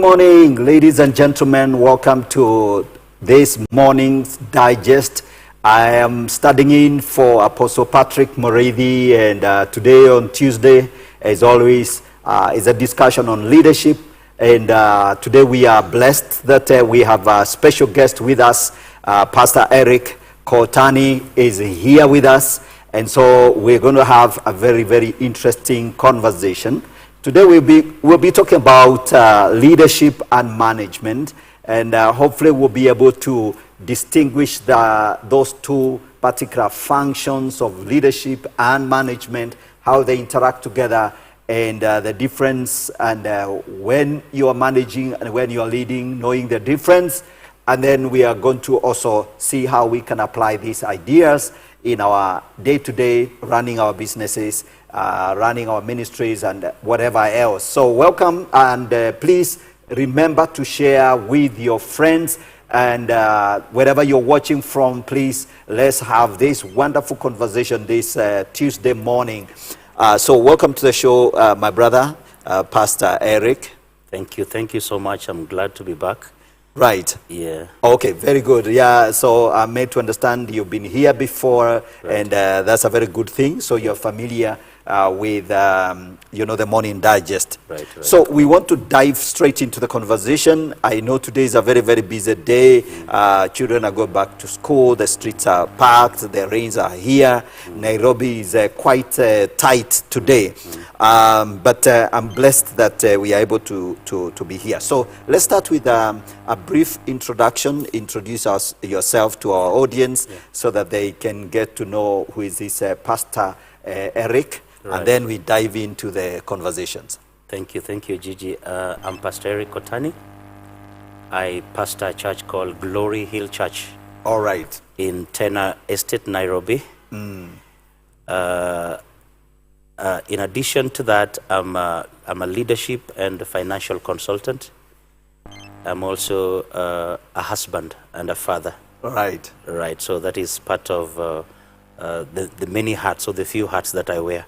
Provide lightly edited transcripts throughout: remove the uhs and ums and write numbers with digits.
morning, ladies and gentlemen. Welcome to this morning's digest. I am studying in for Apostle Patrick Morethi, and today on Tuesday, as always, is a discussion on leadership. And today we are blessed that we have a special guest with us. Pastor ERICK is here with us. And so we're going to have a very, very interesting conversation. Today we'll be talking about leadership and management, and hopefully we'll be able to distinguish those two particular functions of leadership and management, how they interact together, and the difference, and when you are managing and when you are leading, knowing the difference. And then we are going to also see how we can apply these ideas in our day-to-day running our businesses, running our ministries, and whatever else. So welcome, and please remember to share with your friends, and wherever you're watching from, please let's have this wonderful conversation this Tuesday morning. So welcome to the show, my brother, Pastor ERICK. Thank you so much. I'm glad to be back. Right. Yeah. Okay, very good. Yeah, so I'm made to understand you've been here before, right. And that's a very good thing. So you're familiar with, the morning digest. Right. So we want to dive straight into the conversation. I know today is a very, very busy day. Children are going back to school. The streets are packed. The rains are here. Nairobi is quite tight today. But I'm blessed that we are able to be here. So let's start with a brief introduction. Introduce yourself to our audience, so that they can get to know who is this Pastor ERICK, right. And then we dive into the conversations. Thank you, Gigi. I'm Pastor ERICK Kotani. I pastor a church called Glory Hill Church. All right. In Tena Estate, Nairobi. In addition to that, I'm a leadership and financial consultant. I'm also a husband and a father. Right. Right. So that is part of the many hats, or the few hats that I wear.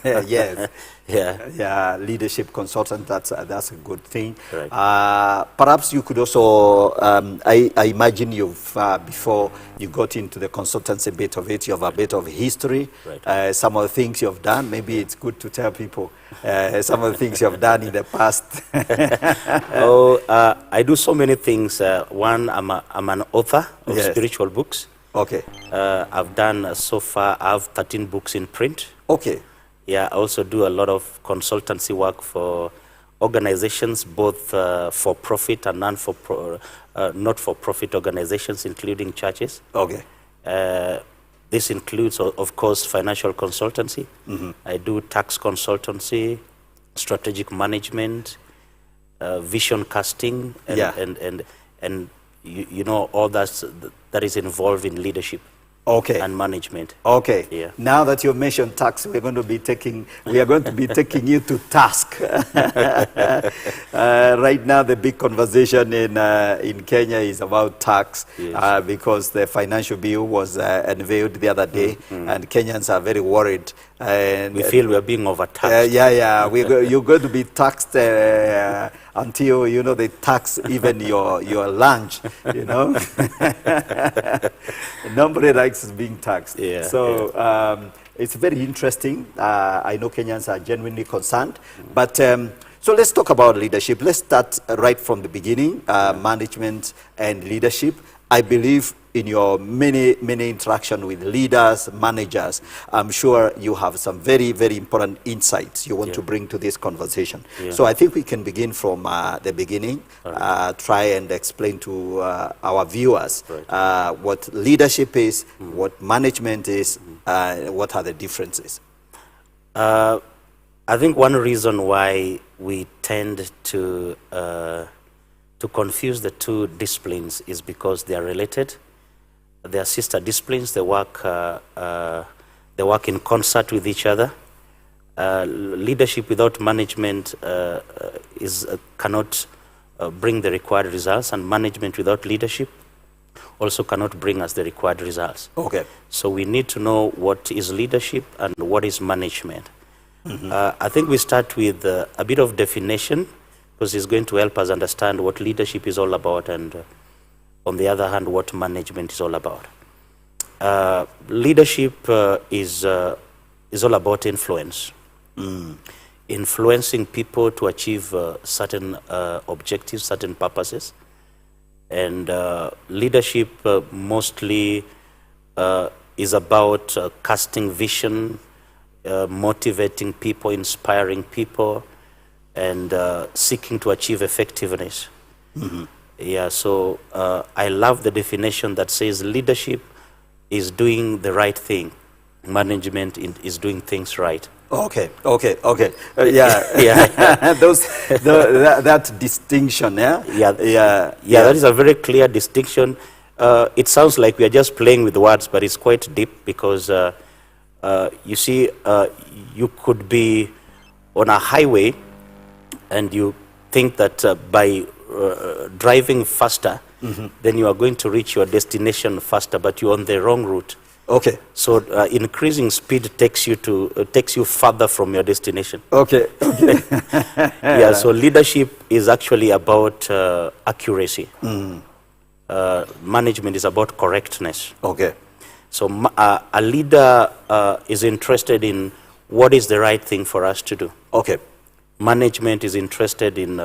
Yes. Yeah. Leadership consultant, that's a good thing. Right. Perhaps you could also, I imagine you've, before you got into the consultancy bit of it, you have a bit of history. Right. Some of the things you've done, maybe it's good to tell people some of the things you've done in the past. I do so many things. One, I'm an author of spiritual books. Okay. I've done so far, I have 13 books in print. Okay. Yeah, I also do a lot of consultancy work for organizations, both for profit and not for profit organizations, including churches. Okay. This includes, of course, financial consultancy. I do tax consultancy, strategic management, vision casting, and all that is involved in leadership. Okay. And management. Okay. Yeah. Now that you mentioned tax, we are going to be taking you to task. Right now, the big conversation in Kenya is about tax, yes. Because the financial bill was unveiled the other day, and Kenyans are very worried. And we feel we are being overtaxed. You're going to be taxed until they tax even your lunch. Nobody likes being taxed. Yeah, so it's very interesting. I know Kenyans are genuinely concerned. But so let's talk about leadership. Let's start right from the beginning, management and leadership. I believe in your many interaction with leaders, managers, I'm sure you have some very, very important insights you want to bring to this conversation. Yeah. So I think we can begin from the beginning, try and explain to our viewers what leadership is, what management is, what are the differences. I think one reason why we tend to confuse the two disciplines is because they are related. They are sister disciplines. They work in concert with each other. Leadership without management cannot bring the required results, and management without leadership also cannot bring us the required results. Okay. So we need to know what is leadership and what is management. I think we start with a bit of definition because it's going to help us understand what leadership is all about, and on the other hand, what management is all about. Leadership is all about influence. Influencing people to achieve certain objectives, certain purposes. And leadership mostly is about casting vision, motivating people, inspiring people, and seeking to achieve effectiveness. Yeah, so I love the definition that says leadership is doing the right thing. Management is doing things right. Okay. Yeah. Yeah. That distinction, yeah? Yeah, that is a very clear distinction. It sounds like we are just playing with words, but it's quite deep, because you see, you could be on a highway and you think that by driving faster, then you are going to reach your destination faster, but you're on the wrong route. Okay. So increasing speed takes you further from your destination. Okay. Yeah. So leadership is actually about accuracy. Management is about correctness. Okay. So a leader is interested in what is the right thing for us to do. Okay. Management is interested in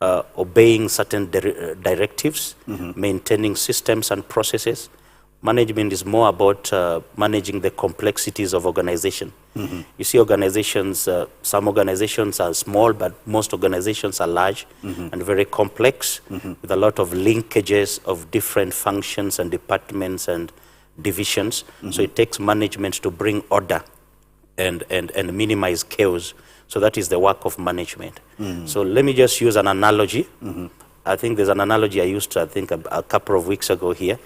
obeying certain directives, maintaining systems and processes. Management is more about managing the complexities of organization. You see, organizations, some organizations are small, but most organizations are large and very complex, with a lot of linkages of different functions and departments and divisions. So it takes management to bring order and minimize chaos. So that is the work of management. So let me just use an analogy. I think there's an analogy I used, I think, a couple of weeks ago here,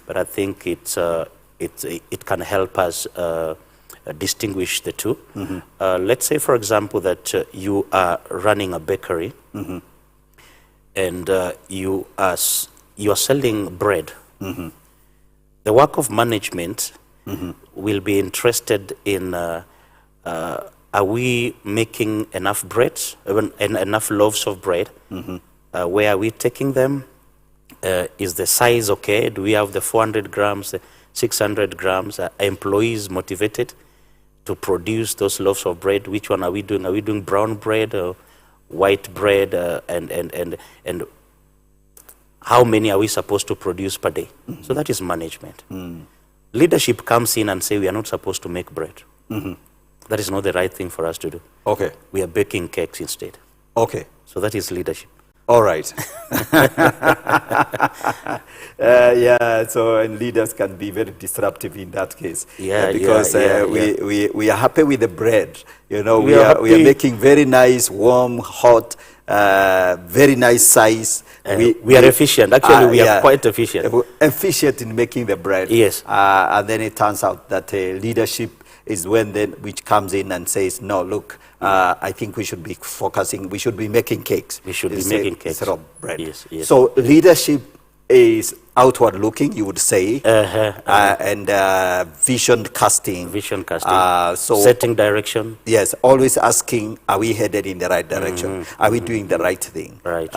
but I think it can help us distinguish the two. Let's say, for example, that you are running a bakery, and you are selling bread. The work of management will be interested in are we making enough bread, enough loaves of bread? Where are we taking them? Is the size okay? Do we have the 400 grams, the 600 grams? Are employees motivated to produce those loaves of bread? Which one are we doing? Are we doing brown bread or white bread? And how many are we supposed to produce per day? So that is management. Leadership comes in and say we are not supposed to make bread. That is not the right thing for us to do. Okay. We are baking cakes instead. Okay. So that is leadership. All right. Yeah, so and leaders can be very disruptive in that case. Because we are happy with the bread. You know, we are making very nice, warm, hot, very nice size. We are efficient. Actually, we are quite efficient. Efficient in making the bread. Yes. And then it turns out that leadership is which comes in and says, no, look, I think we should be focusing, we should be making cakes. We should be making cakes. Instead of bread. Yes, yes. So leadership is outward looking, you would say, and vision casting. Vision casting. So setting direction. Yes, always asking, are we headed in the right direction? Are we doing the right thing? Right.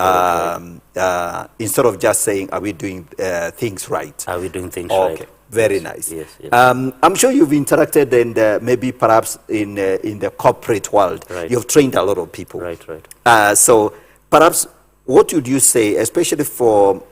Instead of just saying, are we doing things right? Are we doing things right? Very nice. Yes, yes. I'm sure you've interacted and maybe perhaps in the corporate world, you've trained a lot of people. Right. So perhaps what would you say, especially for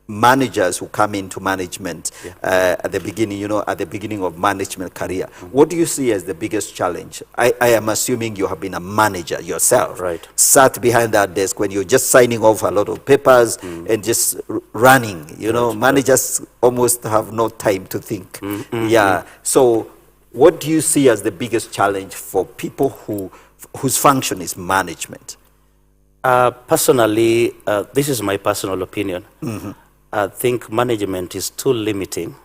managers who come into management at the beginning, at the beginning of management career, what do you see as the biggest challenge? I am assuming you have been a manager yourself, sat behind that desk when you're just signing off a lot of papers and just running, managers almost have no time to think. So what do you see as the biggest challenge for people whose function is management? Personally, this is my personal opinion. I think management is too limiting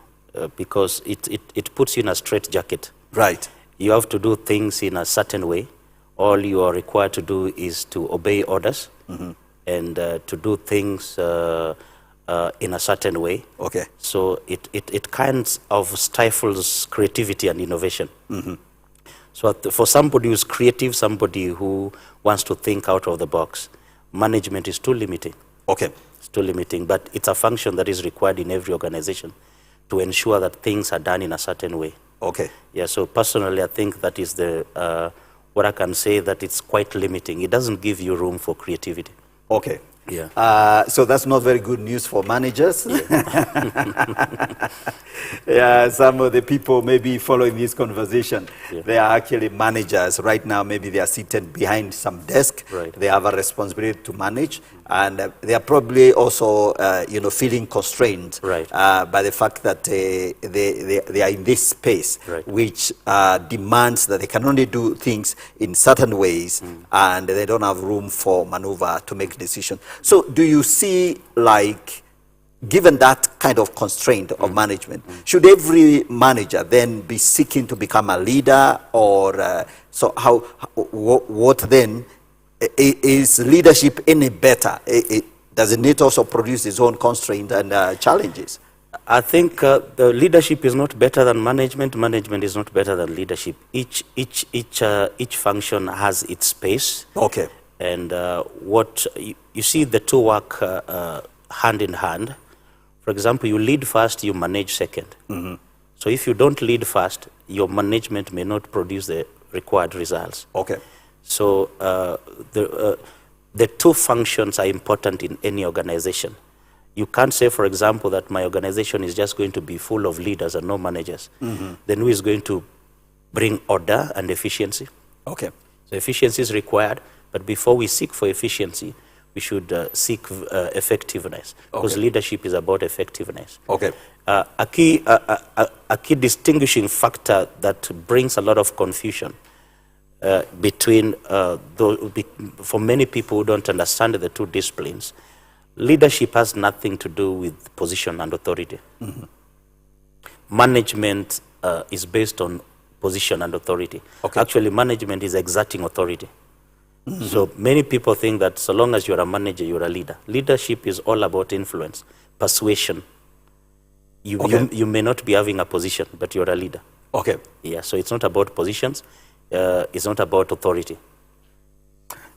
because it puts you in a straitjacket. Right. You have to do things in a certain way. All you are required to do is to obey orders and to do things in a certain way. Okay. So it kind of stifles creativity and innovation. So for somebody who's creative, somebody who wants to think out of the box, management is too limiting. Okay. It's too limiting, but it's a function that is required in every organization to ensure that things are done in a certain way. Okay. Yeah, so personally, I think that is what I can say, that it's quite limiting. It doesn't give you room for creativity. Okay. Yeah. So that's not very good news for managers. Yeah. Yeah, some of the people maybe following this conversation, Yeah. they are actually managers. Right now, maybe they are seated behind some desk. Right. They have a responsibility to manage. And they are probably also, feeling constrained Right. by the fact that they are in this space, Right. which demands that they can only do things in certain ways, and they don't have room for maneuver to make decisions. So do you see, like, given that kind of constraint of management, should every manager then be seeking to become a leader, or so what then? Is leadership any better? Does it need also produce its own constraints and challenges? I think the leadership is not better than management. Management is not better than leadership. Each function has its space. Okay. And what you see, the two work hand in hand. For example, you lead first, you manage second. So if you don't lead first, your management may not produce the required results. Okay. So the two functions are important in any organization. You can't say, for example, that my organization is just going to be full of leaders and no managers. Then who is going to bring order and efficiency? Okay. So efficiency is required, but before we seek for efficiency, we should seek effectiveness, because leadership is about effectiveness. Okay. A key distinguishing factor that brings a lot of confusion between for many people who don't understand the two disciplines, leadership has nothing to do with position and authority. Management is based on position and authority. Okay. Actually, management is exerting authority. So many people think that so long as you're a manager, you're a leader. Leadership is all about influence, persuasion. You may not be having a position, but you're a leader. Okay. Yeah, so it's not about positions. It's not about authority.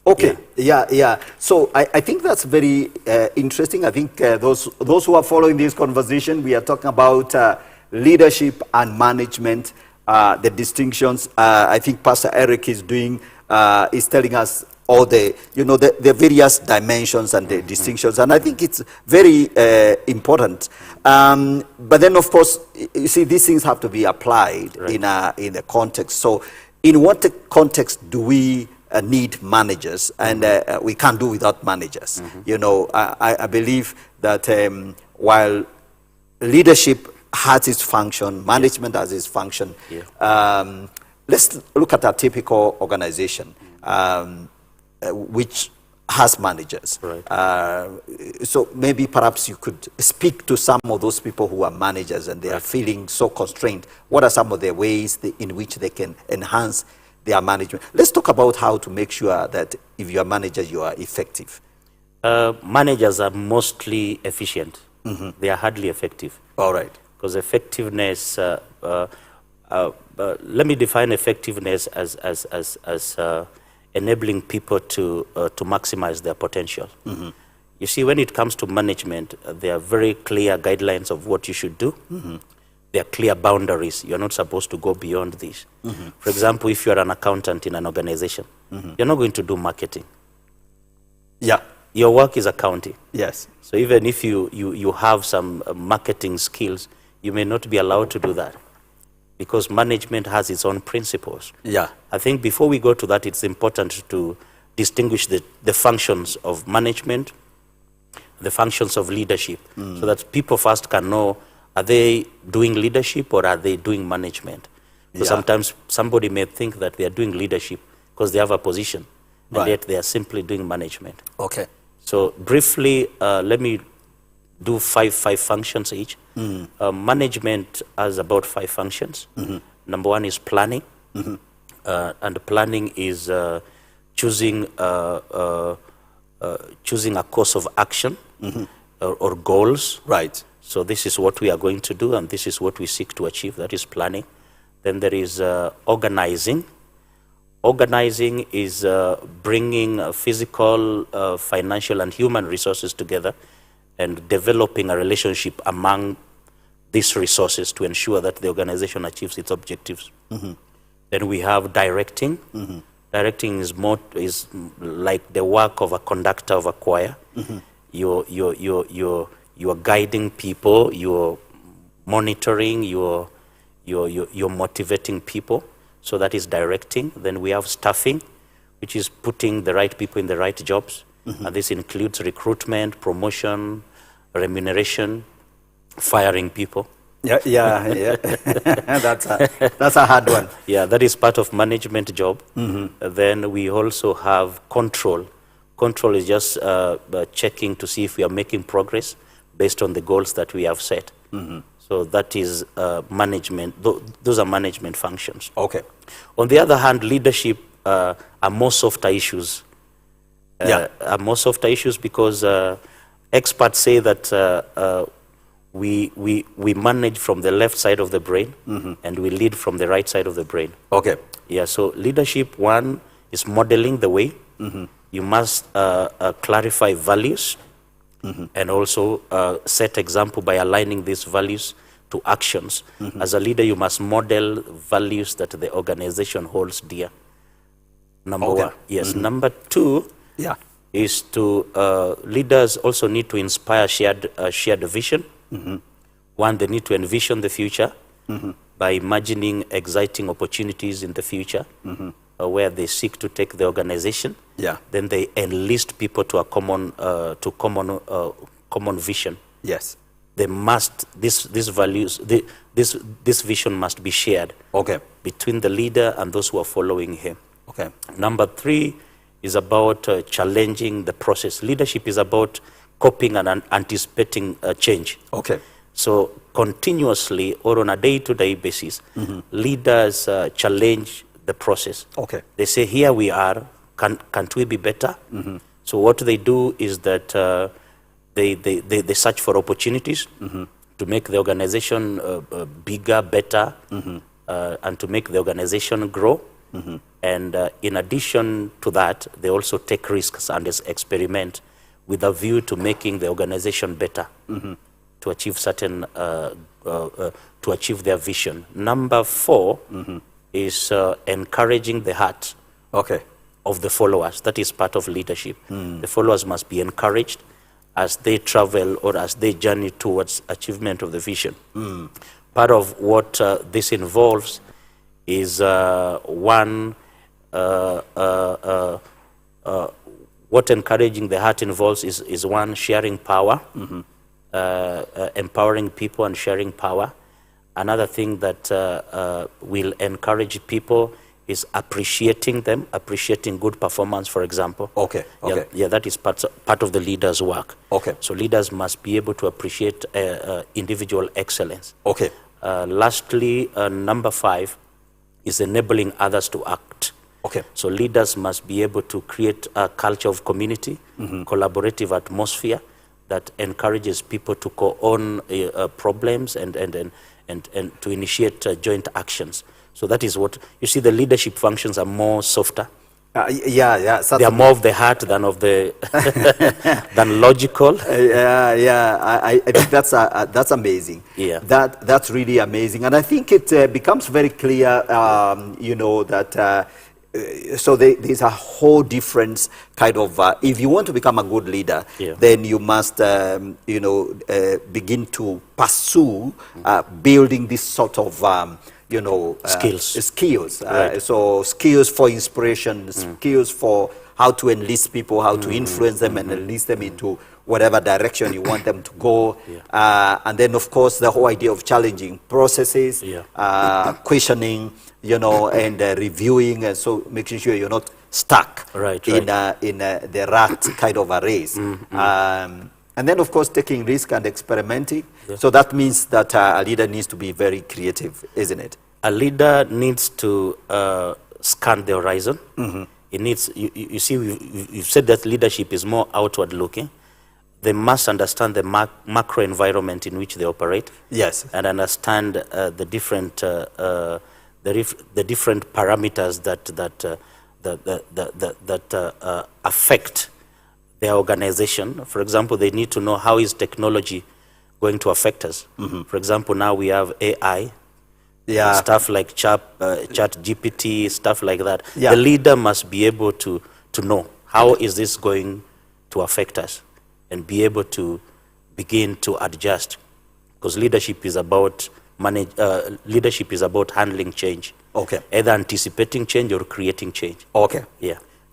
Okay, yeah. So I think that's very interesting. I think those who are following this conversation, we are talking about leadership and management, the distinctions. I think Pastor ERICK is telling us all the various dimensions and the distinctions, and I think it's very important. But then, of course, you see, these things have to be applied in a context. So, in what context do we need managers, and we can't do without managers? I believe that while leadership has its function, management has its function. Let's look at a typical organization which has managers. So maybe perhaps you could speak to some of those people who are managers and they are feeling so constrained. What are some of the ways in which they can enhance their management? Let's talk about how to make sure that if you're a manager, you are effective. Managers are mostly efficient. They are hardly effective. All right. Because effectiveness, let me define effectiveness as enabling people to maximize their potential. You see, when it comes to management, there are very clear guidelines of what you should do. There are clear boundaries. You're not supposed to go beyond this. For example, if you're an accountant in an organization, you're not going to do marketing. Yeah. Your work is accounting. Yes. So even if you have some marketing skills, you may not be allowed to do that, because management has its own principles. Yeah. I think before we go to that, it's important to distinguish the functions of management, the functions of leadership, so that people first can know, are they doing leadership or are they doing management? Because sometimes somebody may think that they are doing leadership because they have a position, and yet they are simply doing management. Okay. So briefly, let me do five functions each. Management has about 5 functions. Number 1 is planning, and planning is choosing a course of action or goals. Right. So this is what we are going to do, and this is what we seek to achieve. That is planning. Then there is organizing. Organizing is bringing physical, financial, and human resources together and developing a relationship among these resources to ensure that the organization achieves its objectives. Then we have directing. Directing is like the work of a conductor of a choir. You're guiding people, you're monitoring, you're motivating people. So that is directing. Then we have staffing, which is putting the right people in the right jobs. And this includes recruitment, promotion, remuneration, firing people. Yeah. That's a hard one. Yeah, that is part of management job. Then we also have control. Control is just checking to see if we are making progress based on the goals that we have set. So that is management. Those are management functions. Okay. On the other hand, leadership are more softer issues. Are more softer issues because experts say that we manage from the left side of the brain and we lead from the right side of the brain. Okay. Yeah, so leadership, one, is modeling the way. You must clarify values and also set example by aligning these values to actions. As a leader, you must model values that the organization holds dear. Number one. Yes. Number two is to, leaders also need to inspire shared vision. One, they need to envision the future by imagining exciting opportunities in the future where they seek to take the organization. Then they enlist people to a common vision. Yes. They must, these values, this vision must be shared between the leader and those who are following him. Number three is about challenging the process. Leadership is about coping and anticipating change. So continuously or on a day-to-day basis, leaders challenge the process. They say, here we are, can't we be better? So what they do is that they search for opportunities to make the organization bigger, better, and to make the organization grow. And in addition to that, they also take risks and experiment with a view to making the organization better, to achieve certain, to achieve their vision. Number four is encouraging the heart of the followers. That is part of leadership. The followers must be encouraged as they travel or as they journey towards achievement of the vision. Part of what this involves is one, what encouraging the heart involves is one, sharing power, empowering people and sharing power. Another thing that will encourage people is appreciating them, appreciating good performance, for example. Yeah, that is part of the leader's work. So leaders must be able to appreciate individual excellence. Lastly, number five is enabling others to act. So leaders must be able to create a culture of community, collaborative atmosphere that encourages people to co-own problems and to initiate joint actions. So that is what, you see, the leadership functions are more softer. They are more of the heart than of the, than logical. I think that's amazing. That's really amazing. And I think it becomes very clear, you know, that so there's a whole different kind of, if you want to become a good leader, then you must, you know, begin to pursue building this sort of, you know, skills. So skills for inspiration, skills for how to enlist people, how to influence them and enlist them into whatever direction you want them to go. And then, of course, the whole idea of challenging processes, questioning, you know, and reviewing, and so making sure you're not stuck in the rat kind of a race. And then, of course, taking risk and experimenting. So that means that a leader needs to be very creative, isn't it? A leader needs to scan the horizon. It needs, you see, you've said that leadership is more outward looking. They must understand the macro environment in which they operate. And understand the different parameters affect their organization. For example, they need to know how is technology going to affect us. For example, now we have AI, stuff like chat GPT, stuff like that. The leader must be able to know how is this going to affect us and be able to begin to adjust, because leadership is about leadership is about handling change. Either anticipating change or creating change.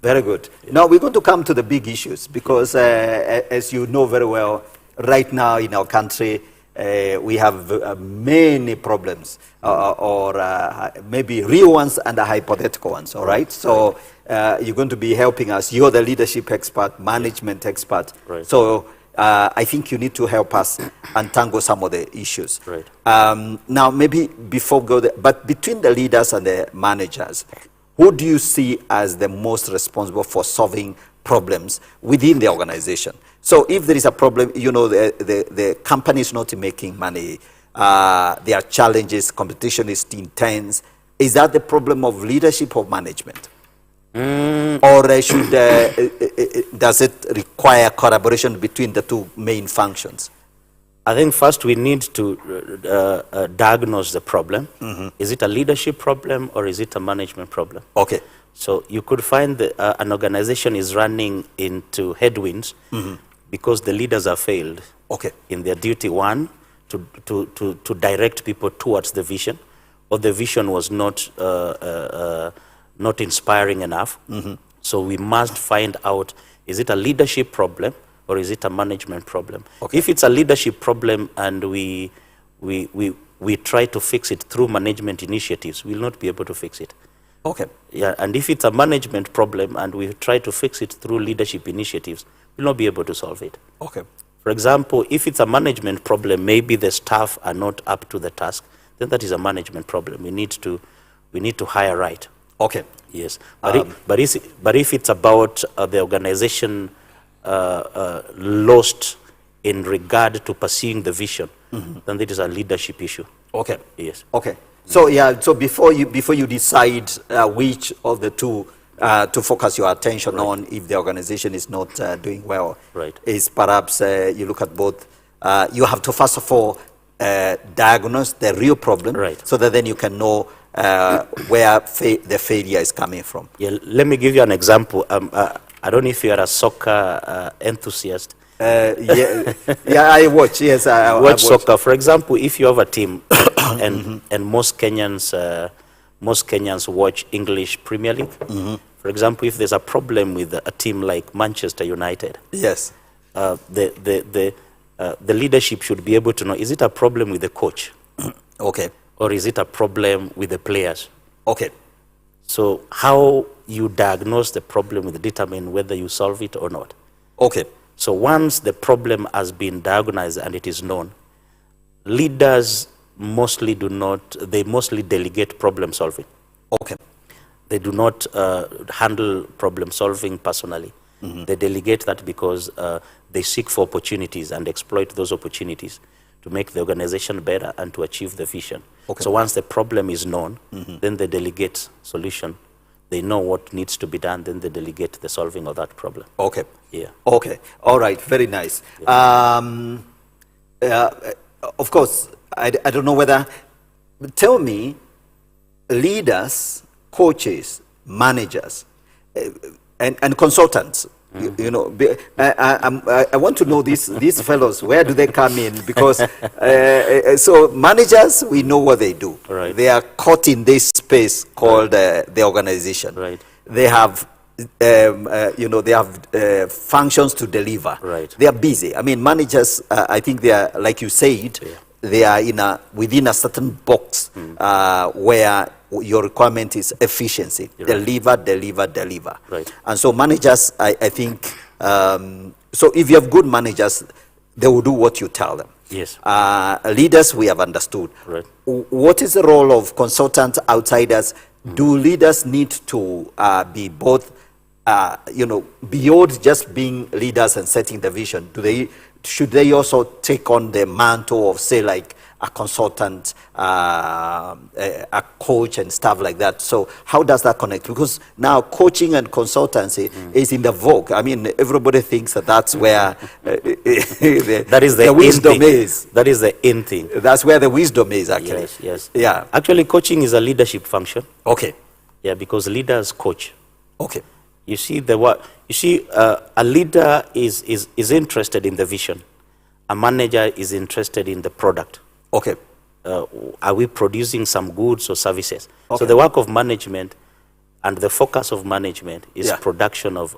Very good. Now we're going to come to the big issues, because as you know very well, right now in our country, we have many problems, or maybe real ones and hypothetical ones, all right? So you're going to be helping us. You're the leadership expert, management expert. So I think you need to help us untangle some of the issues. Now, maybe before we go there, but between the leaders and the managers, who do you see as the most responsible for solving problems within the organization? So if there is a problem, you know, the company is not making money, there are challenges, competition is intense. Is that the problem of leadership or management? Or does it require collaboration between the two main functions? I think first we need to diagnose the problem. Is it a leadership problem or is it a management problem? So you could find that an organization is running into headwinds because the leaders have failed in their duty. One, to direct people towards the vision, or the vision was not inspiring enough. So we must find out, is it a leadership problem or is it a management problem? If it's a leadership problem and we try to fix it through management initiatives, we'll not be able to fix it. And if it's a management problem and we try to fix it through leadership initiatives, we'll not be able to solve it. For example, if it's a management problem, maybe the staff are not up to the task, then that is a management problem. We need to hire right. Yes. But if it's about the organization lost in regard to pursuing the vision, then it is a leadership issue. Yes. So so before you decide which of the two to focus your attention on, if the organization is not doing well, is perhaps you look at both. You have to first of all diagnose the real problem, so that then you can know where the failure is coming from. Let me give you an example. I don't know if you are a soccer enthusiast. I watch. Yes, I watch soccer. For example, if you have a team, and most Kenyans watch English Premier League. For example, if there's a problem with a team like Manchester United, the leadership should be able to know: is it a problem with the coach? Or is it a problem with the players? So how you diagnose the problem will determine whether you solve it or not. So once the problem has been diagnosed and it is known, leaders mostly mostly delegate problem solving. They do not handle problem solving personally. They delegate that because they seek for opportunities and exploit those opportunities to make the organization better and to achieve the vision. So once the problem is known, then they delegate solution. They know what needs to be done, then they delegate the solving of that problem. All right, very nice. Of course, I don't know whether, tell me, leaders, coaches, managers, and consultants, you know, I want to know these fellows, where do they come in? Because so managers, we know what they do. They are caught in this space called the organization. They have they have functions to deliver. They are busy. I mean, managers, I think they are, like you said, they are within a certain box where your requirement is efficiency. Deliver. And so managers, I think, so if you have good managers, they will do what you tell them. Leaders, we have understood. What is the role of consultants, outsiders? Do leaders need to be both, beyond just being leaders and setting the vision? Should they also take on the mantle of, say, like a consultant, a coach and stuff like that. So how does that connect? Because now coaching and consultancy is in the vogue. I mean, everybody thinks that that's where that is the wisdom is. That is the in thing. That's where the wisdom is, actually. Yes, yes. Yeah. Actually, coaching is a leadership function. Okay. Yeah, because leaders coach. Okay. You see, a leader is interested in the vision. A manager is interested in the product. Okay. Are we producing some goods or services? Okay. So the work of management and the focus of management is Yeah. production of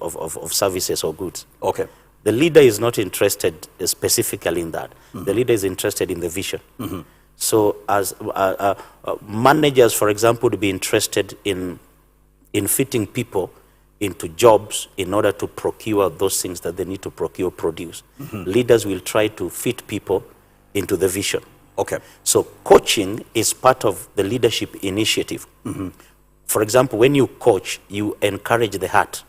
services or goods. Okay. The leader is not interested specifically in that. The leader is interested in the vision. So as managers, for example, would be interested in fitting people into jobs in order to procure those things that they need to procure, produce. Leaders will try to fit people into the vision. Okay. So coaching is part of the leadership initiative. For example, when you coach, you encourage the heart.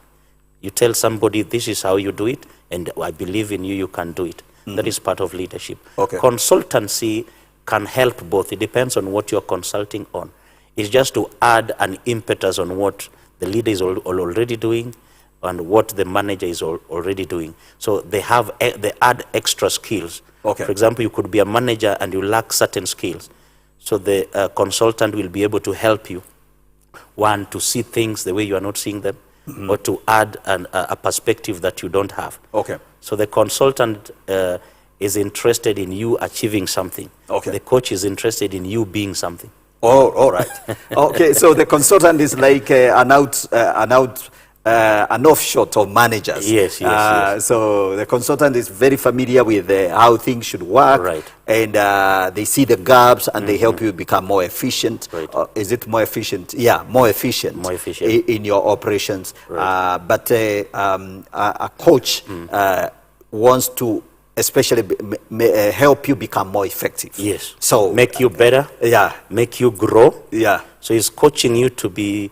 You tell somebody, this is how you do it, and I believe in you, you can do it. That is part of leadership. Okay. Consultancy can help both. It depends on what you're consulting on. It's just to add an impetus on what the leader is already doing and what the manager is already doing. So they add extra skills. Okay. For example, you could be a manager and you lack certain skills. So the consultant will be able to help you, one, to see things the way you are not seeing them, or to add a perspective that you don't have. Okay. So the consultant is interested in you achieving something. Okay. The coach is interested in you being something. Oh, all right. Okay, so the consultant is like an offshot of managers. Yes, yes, yes. So the consultant is very familiar with how things should work, Right. And they see the gaps and they help you become more efficient. Right. Is it more efficient? Yeah, more efficient. More efficient. In your operations. Right. But a coach wants to especially help you become more effective. Yes. So make you better. Yeah. Make you grow. Yeah. So he's coaching you to be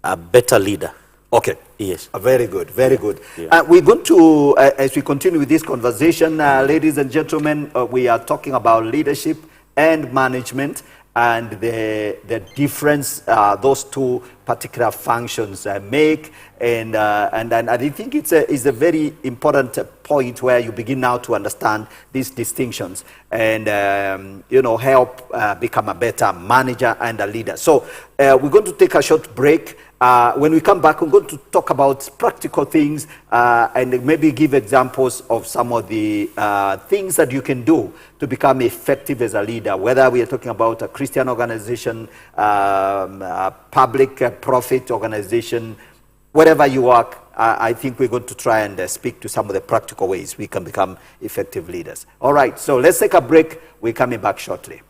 a better leader. Okay. Yes. Very good. Very good. Yeah. We're going to, as we continue with this conversation, ladies and gentlemen, we are talking about leadership and management and the difference those two particular functions make. And I think it's a very important point where you begin now to understand these distinctions and, help become a better manager and a leader. So we're going to take a short break. When we come back, we're going to talk about practical things and maybe give examples of some of the things that you can do to become effective as a leader, whether we are talking about a Christian organization, a public profit organization, wherever you work. I think we're going to try and speak to some of the practical ways we can become effective leaders. All right, so let's take a break. We're coming back shortly.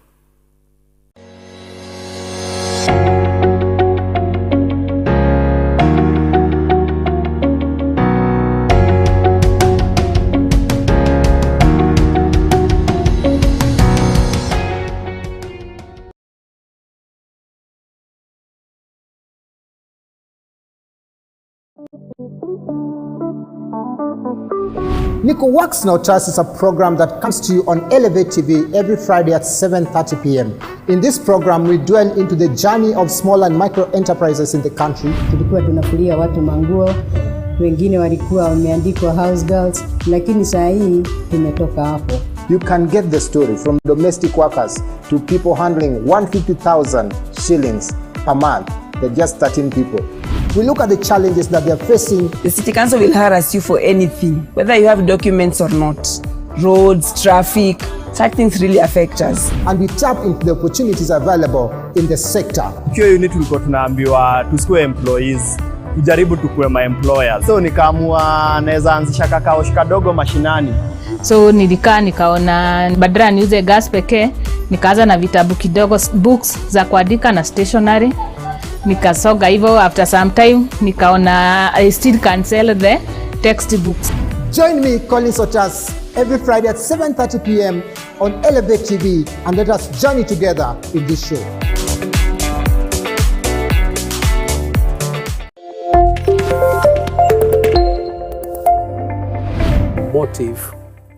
Nico Works Now Trust is a program that comes to you on Elevate TV every Friday at 7:30 p.m. In this program, we dwell into the journey of small and micro enterprises in the country. Tulikuwa tunafulia watu manguo, wengine walikuwa wameandikwa house girls, lakini saa hii tumetoka hapo. You can get the story from domestic workers to people handling 150,000 shillings per month. They're just 13 people. We look at the challenges that they're facing. The city council will harass you for anything, whether you have documents or not. Roads, traffic, such things really affect us. And we tap into the opportunities available in the sector. Hiyo unit tulikuwa tunaambiwa tusikue employees, tujaribu tukue ma employers. So nikaamua naweza anzisha kakao kadogo mashinani. So nikaona badala niuze gas pekee, nikaanza na vitabu kidogo, books za kuandika na stationery. Nikasoga hivyo, after some time nikaona I still can sell the textbooks. Join me, Collins Otas, every Friday at 7:30 p.m. on Elevate TV and let us journey together in this show. Motive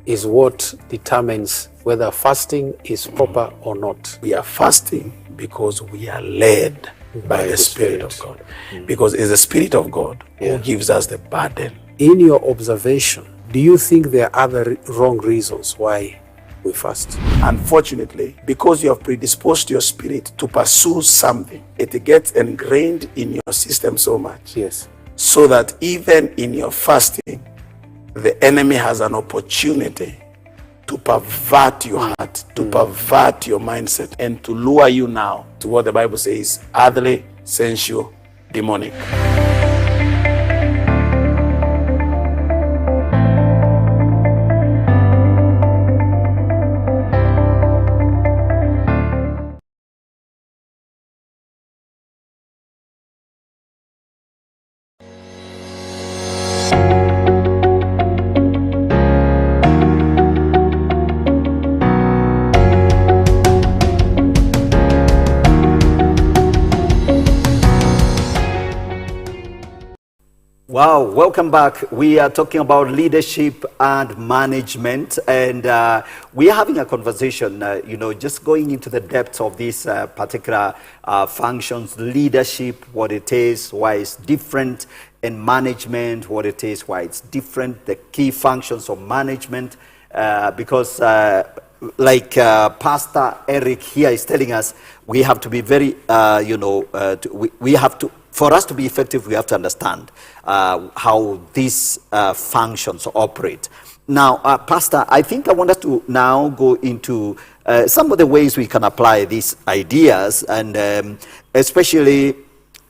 is what determines whether fasting is proper or not. We are fasting because we are led by the Spirit of God. Because it's the Spirit of God who gives us the burden. In your observation, do you think there are other wrong reasons why we fast? Unfortunately, because you have predisposed your spirit to pursue something, it gets ingrained in your system so much. Yes. So that even in your fasting, the enemy has an opportunity to pervert your heart, to pervert your mindset, and to lure you now to what the Bible says, earthly, sensual, demonic. Wow, welcome back. We are talking about leadership and management, and we are having a conversation, just going into the depths of these particular functions, leadership, what it is, why it's different, and management, what it is, why it's different, the key functions of management, because Pastor ERICK here is telling us, we have to be very, we have to, for us to be effective, we have to understand how these functions operate. Now, Pastor, I think I want us to now go into some of the ways we can apply these ideas, and especially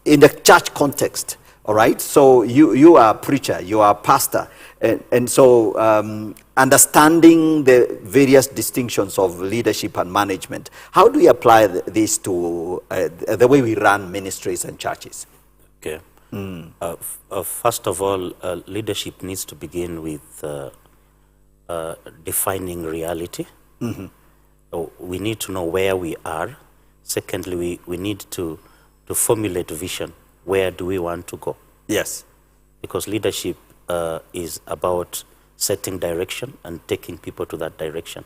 in the church context. All right, so you are a preacher, you are a pastor, and so understanding the various distinctions of leadership and management, how do we apply this to the way we run ministries and churches? Okay. First of all, leadership needs to begin with defining reality. So we need to know where we are. Secondly, we need to formulate vision. Where do we want to go? Yes. Because leadership is about setting direction and taking people to that direction.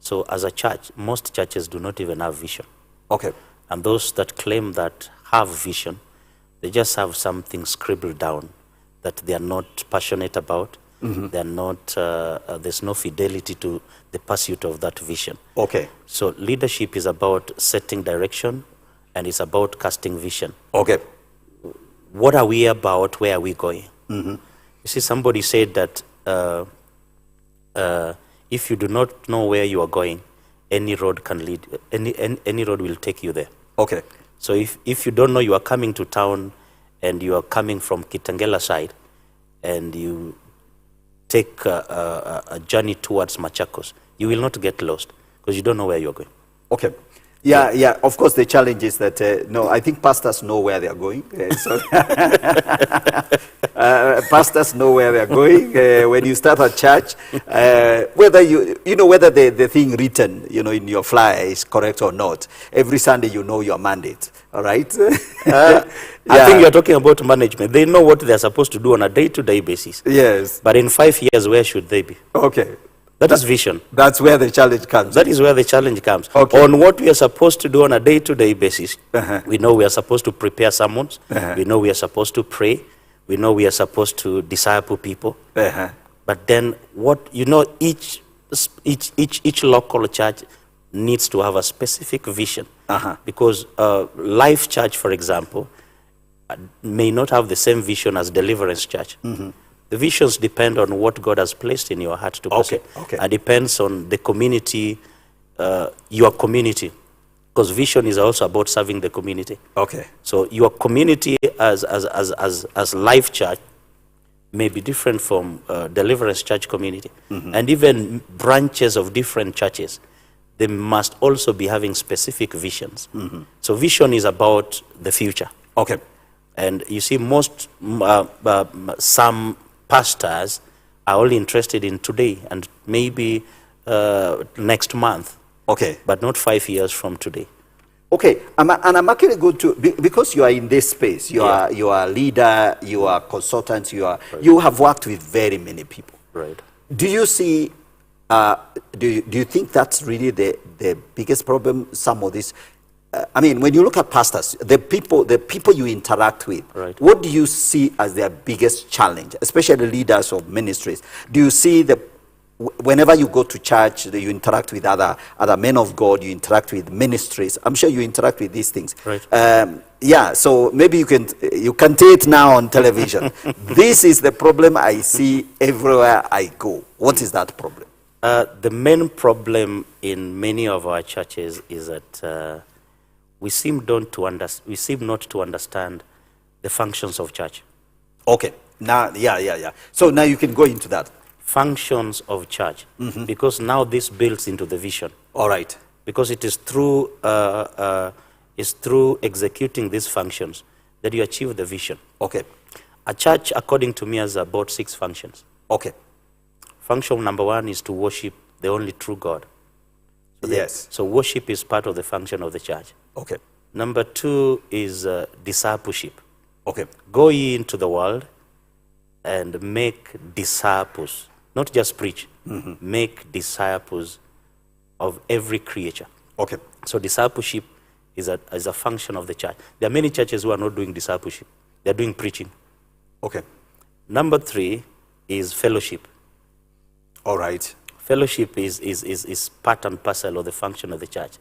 So as a church, most churches do not even have vision. Okay. And those that claim that have vision, they just have something scribbled down that they are not passionate about. They are not, there's no fidelity to the pursuit of that vision. Okay. So leadership is about setting direction, and it's about casting vision. Okay. What are we about? Where are we going? You see, somebody said that if you do not know where you are going, any road can lead, any road will take you there. Okay. So if you don't know you are coming to town and you are coming from Kitengela side and you take a journey towards Machakos, you will not get lost because you don't know where you're going. Okay. Yeah. Of course, the challenge is that, no, I think pastors know where they are going. So pastors know where they are going. When you start a church, whether whether the thing written, in your flyer is correct or not, every Sunday you know your mandate. All right. I think you're talking about management. They know what they're supposed to do on a day-to-day basis. Yes. But in 5 years, where should they be? Okay. That is vision. That's where the challenge comes. That is where the challenge comes. Okay. On what we are supposed to do on a day-to-day basis, we know we are supposed to prepare sermons. We know we are supposed to pray. We know we are supposed to disciple people. But then each local church needs to have a specific vision. Because Life Church, for example, may not have the same vision as Deliverance Church. The visions depend on what God has placed in your heart to pursue. Okay. It depends on the community, your community, because vision is also about serving the community. Okay. So your community as Life Church may be different from Deliverance Church community, and even branches of different churches. They must also be having specific visions. So vision is about the future. Okay. And you see, some pastors are only interested in today and maybe next month. Okay. But not 5 years from today. Okay, and I'm actually good to, because you are in this space, you are a leader, you are a consultant, you have worked with very many people. Right. Do you see Do you think that's really the biggest problem? Some of this, I mean, when you look at pastors, the people you interact with, right. What do you see as their biggest challenge, especially leaders of ministries? Do you see whenever you go to church, you interact with other men of God, you interact with ministries. I'm sure you interact with these things. Right. Yeah, so maybe you can say it now on television. This is the problem I see everywhere I go. What is that problem? The main problem in many of our churches is that we seem not to understand the functions of church. Okay. Now, yeah. So now you can go into that. Functions of church, because now this builds into the vision. All right. Because it is through executing these functions that you achieve the vision. Okay. A church, according to me, has about 6 functions. Okay. Function number 1 is to worship the only true God. So yes. So worship is part of the function of the church. Okay. Number 2 is discipleship. Okay. Go ye into the world and make disciples. Not just preach, make disciples of every creature. Okay. So discipleship is a function of the church. There are many churches who are not doing discipleship. They're doing preaching. Okay. Number 3 is fellowship. All right. Fellowship is part and parcel of the function of the church.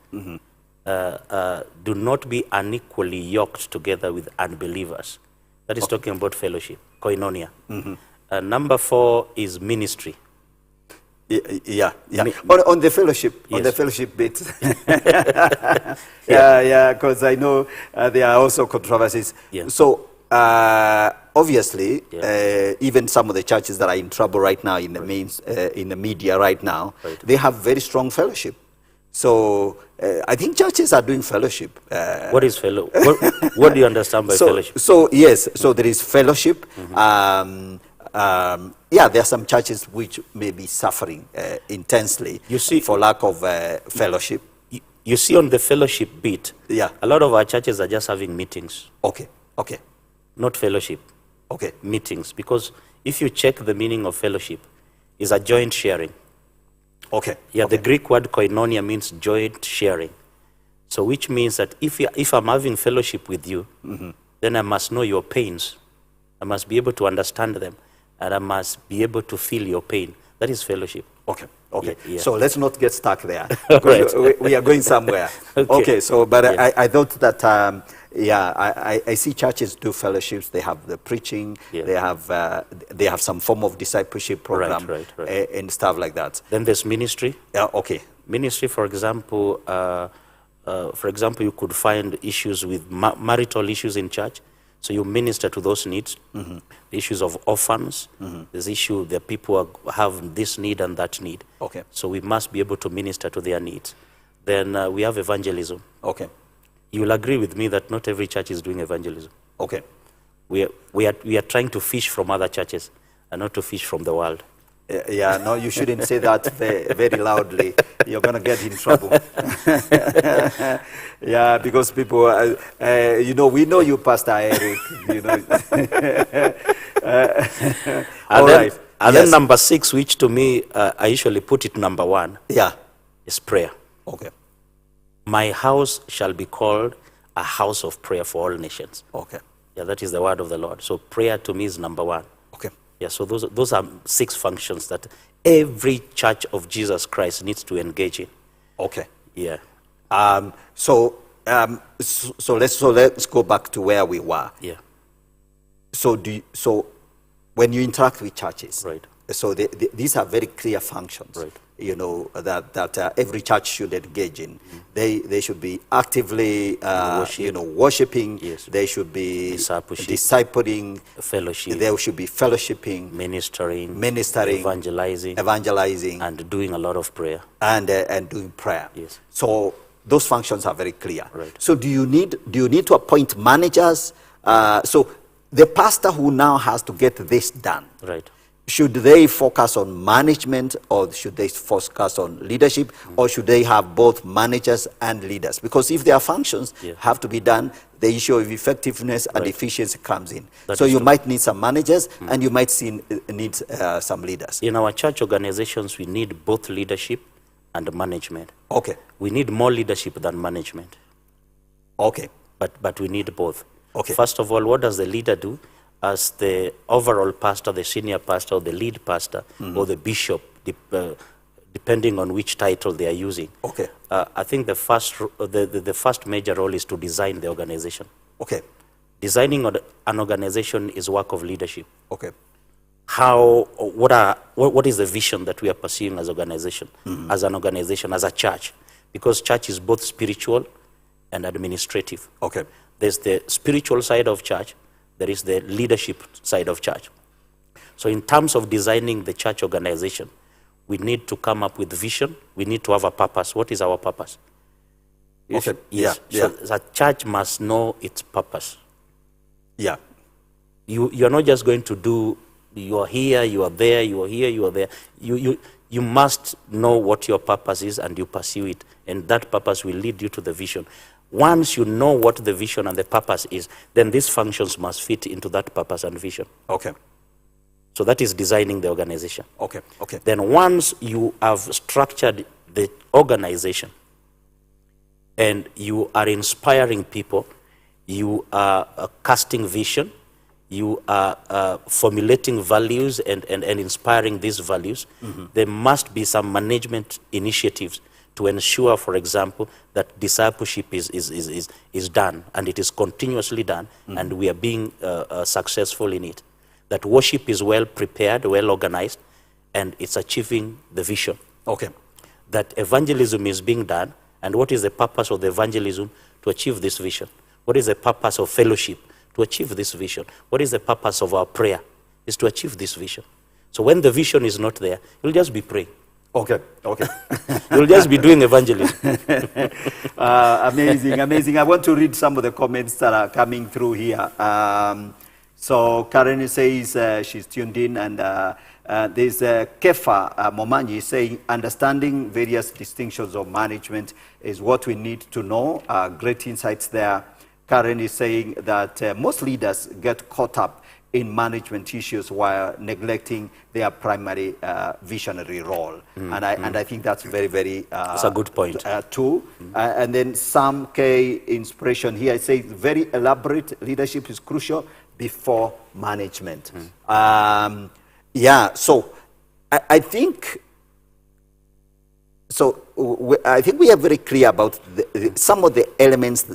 Do not be unequally yoked together with unbelievers. That is talking about fellowship, koinonia. Number 4 is ministry. Yeah. On the fellowship, yes. On the fellowship bit. yeah, because I know there are also controversies. Yeah. So obviously, even some of the churches that are in trouble right now in the in the media right now, they have very strong fellowship. So I think churches are doing fellowship. What is what do you understand by fellowship? So yes, so there is fellowship. There are some churches which may be suffering intensely for lack of fellowship. You see, on the fellowship bit, a lot of our churches are just having meetings. Okay. Not fellowship. Okay. Meetings. Because if you check the meaning of fellowship, is a joint sharing. Okay. Yeah, the Greek word koinonia means joint sharing. So which means that if I'm having fellowship with you, then I must know your pains. I must be able to understand them. And I must be able to feel your pain. That is fellowship. Okay. Yeah. So let's not get stuck there. Right. We are going somewhere. Okay. So, but yes. I thought that, I see churches do fellowships. They have the preaching. Yeah. They have some form of discipleship program. Right. And stuff like that. Then there's ministry. Yeah. Okay. Ministry, for example, you could find issues with marital issues in church. So you minister to those needs, the issues of orphans, there's issue that people have this need and that need. Okay. So we must be able to minister to their needs. Then we have evangelism. Okay. You will agree with me that not every church is doing evangelism. Okay. We are trying to fish from other churches and not to fish from the world. Yeah, no, you shouldn't say that very loudly. You're going to get in trouble. Yeah, because people, we know you, Pastor Eric. All right. And then number 6, which to me, I usually put it number 1. Yeah. Is prayer. Okay. My house shall be called a house of prayer for all nations. Okay. Yeah, that is the word of the Lord. So prayer to me is number 1. Okay. Yeah, so those are 6 functions that every church of Jesus Christ needs to engage in. Okay. Yeah. So let's go back to where we were. Yeah. So when you interact with churches, right. So these are very clear functions. Right. That every church should engage in. They should be actively worshiping. Yes. They should be discipling, fellowship. They should be fellowshipping, ministering, evangelizing, and doing a lot of prayer. And doing prayer. Yes. So those functions are very clear. Right. So do you need to appoint managers? So the pastor who now has to get this done. Right. should they focus on management, or should they focus on leadership, or should they have both managers and leaders? Because if their functions have to be done, the issue of effectiveness and efficiency comes in. So you might need some managers and you might need some leaders. In our church organizations, we need both leadership and management. Okay. We need more leadership than management. Okay. But we need both. Okay. First of all, what does the leader do? As the overall pastor, the senior pastor, or the lead pastor, or the bishop, depending on which title they are using. Okay. I think the first major role is to design the organization. Okay. Designing an organization is work of leadership. Okay. What is the vision that we are pursuing as organization, as an organization, as a church? Because church is both spiritual and administrative. Okay. There's the spiritual side of church, there is the leadership side of church. So in terms of designing the church organization, we need to come up with vision. We need to have a purpose. What is our purpose? Okay. So the church must know its purpose. Yeah. You're not just going to do, you are here, you are there, you are here, you are there. You must know what your purpose is and you pursue it. And that purpose will lead you to the vision. Once you know what the vision and the purpose is, then these functions must fit into that purpose and vision. Okay. So that is designing the organization. Okay. Okay. Then once you have structured the organization and you are inspiring people, you are casting vision, you are formulating values and inspiring these values, there must be some management initiatives to ensure, for example, that discipleship is done, and it is continuously done, and we are being successful in it. That worship is well prepared, well organized, and it's achieving the vision. Okay. That evangelism is being done, and what is the purpose of the evangelism? To achieve this vision. What is the purpose of fellowship? To achieve this vision. What is the purpose of our prayer? Is to achieve this vision. So when the vision is not there, you'll just be praying. Okay, okay. You'll just be doing evangelism. Amazing, amazing. I want to read some of the comments that are coming through here. So Karen says she's tuned in, and there's Kefa Momanyi saying, understanding various distinctions of management is what we need to know. Great insights there. Karen is saying that most leaders get caught up in management issues while neglecting their primary visionary role. And I think that's very, very that's a good point. Too. And then Sam K inspiration here says very elaborate leadership is crucial before management. Yeah, so I think we are very clear about some of the elements,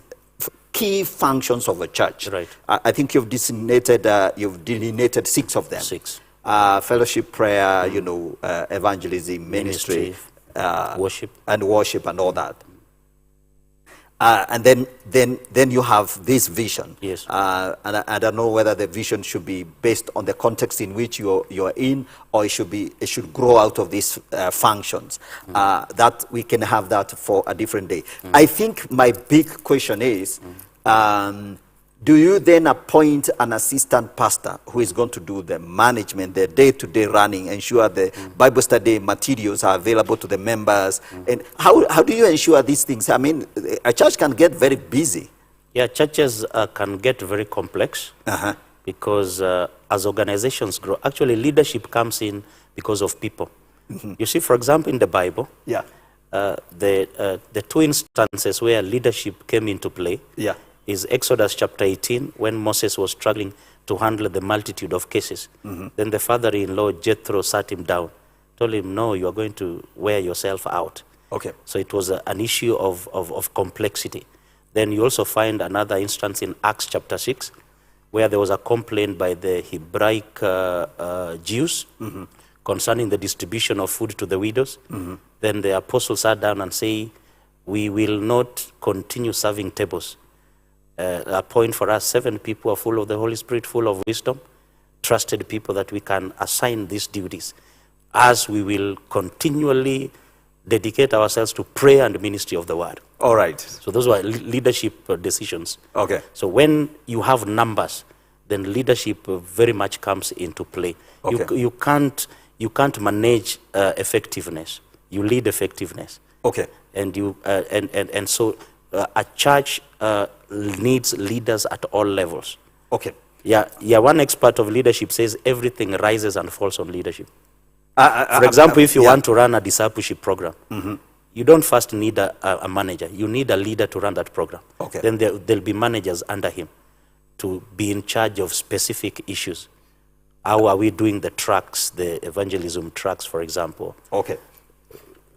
key functions of a church. Right. I think you've delineated 6 of them. 6. Fellowship, prayer, evangelism, ministry, worship, and all that. And then you have this vision. Yes. And I don't know whether the vision should be based on the context in which you're in, or it should grow out of these functions. That we can have that for a different day. I think my big question is, do you then appoint an assistant pastor who is going to do the management, the day-to-day running, ensure the Bible study materials are available to the members? And how do you ensure these things? I mean, a church can get very busy. Yeah, churches can get very complex because as organizations grow, actually leadership comes in because of people. You see, for example, in the Bible, the 2 instances where leadership came into play is Exodus chapter 18, when Moses was struggling to handle the multitude of cases. Then the father-in-law Jethro sat him down, told him, no, you are going to wear yourself out. Okay. So it was an issue of complexity. Then you also find another instance in Acts chapter 6, where there was a complaint by the Hebraic Jews concerning the distribution of food to the widows. Then the apostles sat down and say, we will not continue serving tables. Appoint for us 7 people who are full of the Holy Spirit, full of wisdom, trusted people that we can assign these duties, as we will continually dedicate ourselves to prayer and ministry of the word. All right. So those were leadership decisions. Okay. So when you have numbers, then leadership very much comes into play. Okay. You can't manage effectiveness. You lead effectiveness. Okay. And you and so a church needs leaders at all levels. Okay. Yeah. One expert of leadership says everything rises and falls on leadership. For example, if you want to run a discipleship program, you don't first need a manager. You need a leader to run that program. Okay. Then there'll be managers under him to be in charge of specific issues. How are we doing the tracks, the evangelism tracks, for example? Okay.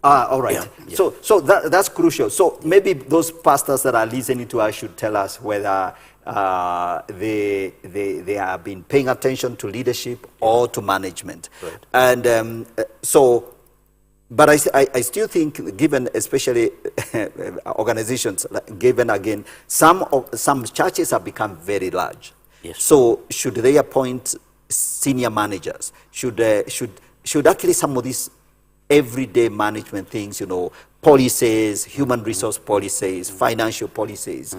All right. Yeah. So that's crucial. So maybe those pastors that are listening to us should tell us whether they have been paying attention to leadership or to management. Right. And but I still think, given especially organizations, given again, some churches have become very large. Yes. So should they appoint senior managers? Should actually some of these everyday management things, policies, human resource policies, financial policies,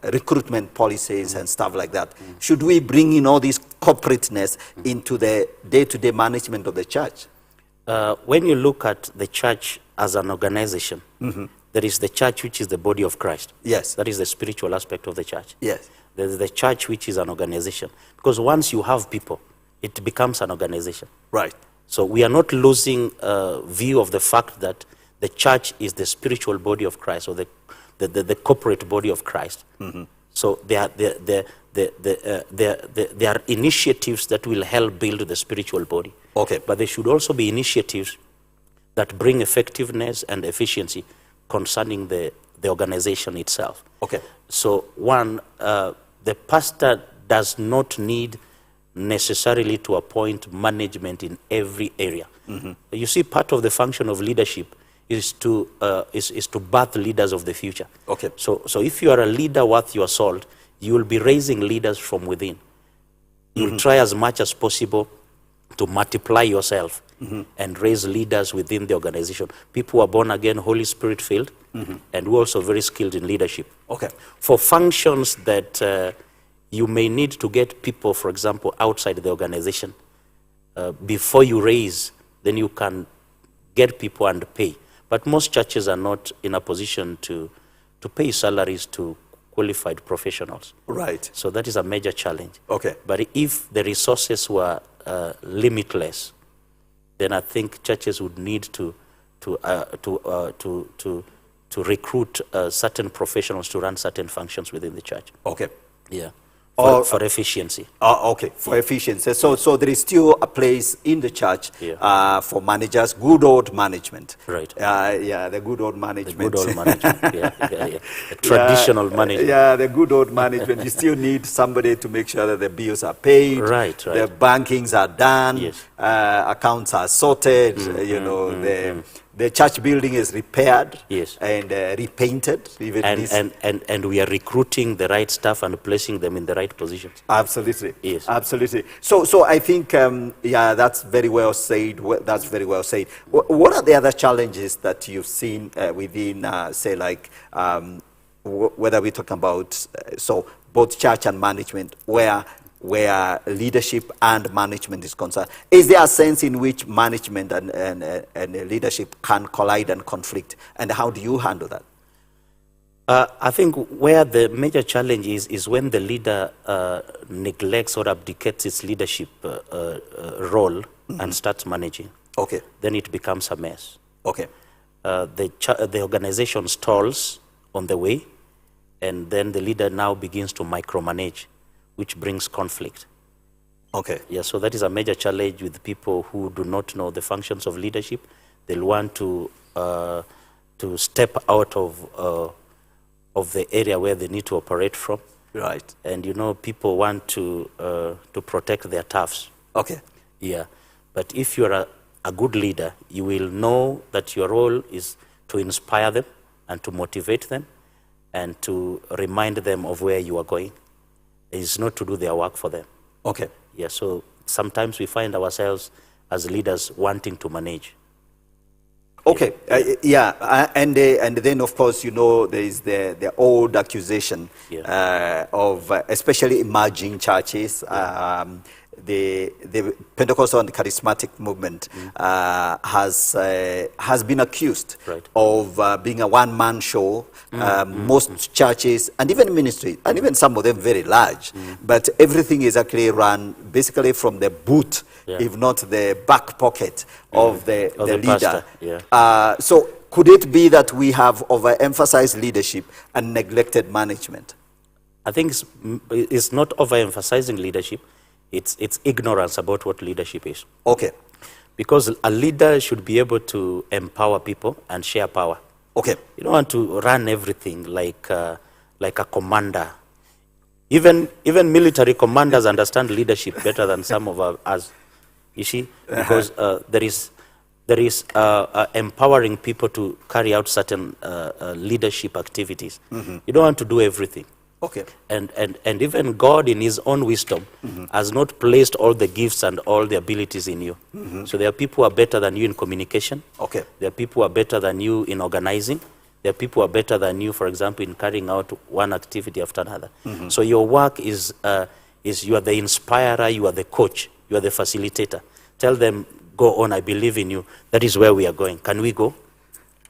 recruitment policies and stuff like that. Should we bring in all this corporateness into the day-to-day management of the church? When you look at the church as an organization, there is the church which is the body of Christ. Yes. That is the spiritual aspect of the church. Yes. There is the church which is an organization. Because once you have people, it becomes an organization. Right. So we are not losing view of the fact that the church is the spiritual body of Christ, or the corporate body of Christ. So there are initiatives that will help build the spiritual body. Okay. But there should also be initiatives that bring effectiveness and efficiency concerning the organization itself. Okay. So one, the pastor does not need necessarily to appoint management in every area. You see, part of the function of leadership is to birth leaders of the future. Okay. So if you are a leader worth your salt, you will be raising leaders from within. You'll try as much as possible to multiply yourself and raise leaders within the organization. People who are born again, Holy Spirit filled, and who are also very skilled in leadership. Okay. For functions that you may need to get people, for example, outside the organization. Before you raise, then you can get people and pay. But most churches are not in a position to pay salaries to qualified professionals. Right. So that is a major challenge. Okay. But if the resources were limitless, then I think churches would need to recruit certain professionals to run certain functions within the church. Okay. Yeah. For efficiency. Okay, for efficiency. So there is still a place in the church for managers, good old management. Right. The good old management. The good old management, The traditional management. Yeah, the good old management. You still need somebody to make sure that the bills are paid. Right. The bankings are done. Yes. Accounts are sorted. The church building is repaired. Yes. And repainted. And we are recruiting the right staff and placing them in the right positions. Absolutely. Yes. Absolutely. So I think, that's very well said. That's very well said. What are the other challenges that you've seen within, say, like, whether we're talking about, both church and management, where leadership and management is concerned? Is there a sense in which management and leadership can collide and conflict? And how do you handle that? I think where the major challenge is when the leader neglects or abdicates its leadership role and starts managing. Okay. Then it becomes a mess. Okay. The organization stalls on the way, and then the leader now begins to micromanage, which brings conflict. Okay. Yeah, so that is a major challenge with people who do not know the functions of leadership. They'll want to step out of the area where they need to operate from. Right. And people want to protect their turfs. Okay. Yeah, but if you're a good leader, you will know that your role is to inspire them and to motivate them and to remind them of where you are going. It's not to do their work for them. Okay. Yeah, so sometimes we find ourselves as leaders wanting to manage. Okay, and then of course, you know, there is the old accusation of especially emerging churches. The Pentecostal and charismatic movement has been accused of being a one-man show. Most churches and even ministries, and even some of them very large, but everything is actually run basically from the boot, if not the back pocket of the leader. So could it be that we have overemphasized leadership and neglected management? I think it's not overemphasizing leadership. It's ignorance about what leadership is. Okay. Because a leader should be able to empower people and share power. Okay. You don't want to run everything like a commander. Even military commanders understand leadership better than some of us. You see, because there is empowering people to carry out certain leadership activities. You don't want to do everything. Okay. And even God in his own wisdom has not placed all the gifts and all the abilities in you. So there are people who are better than you in communication. Okay. There are people who are better than you in organizing. There are people who are better than you, for example, in carrying out one activity after another. So your work is you are the inspirer, you are the coach, you are the facilitator. Tell them, go on, I believe in you. That is where we are going. Can we go?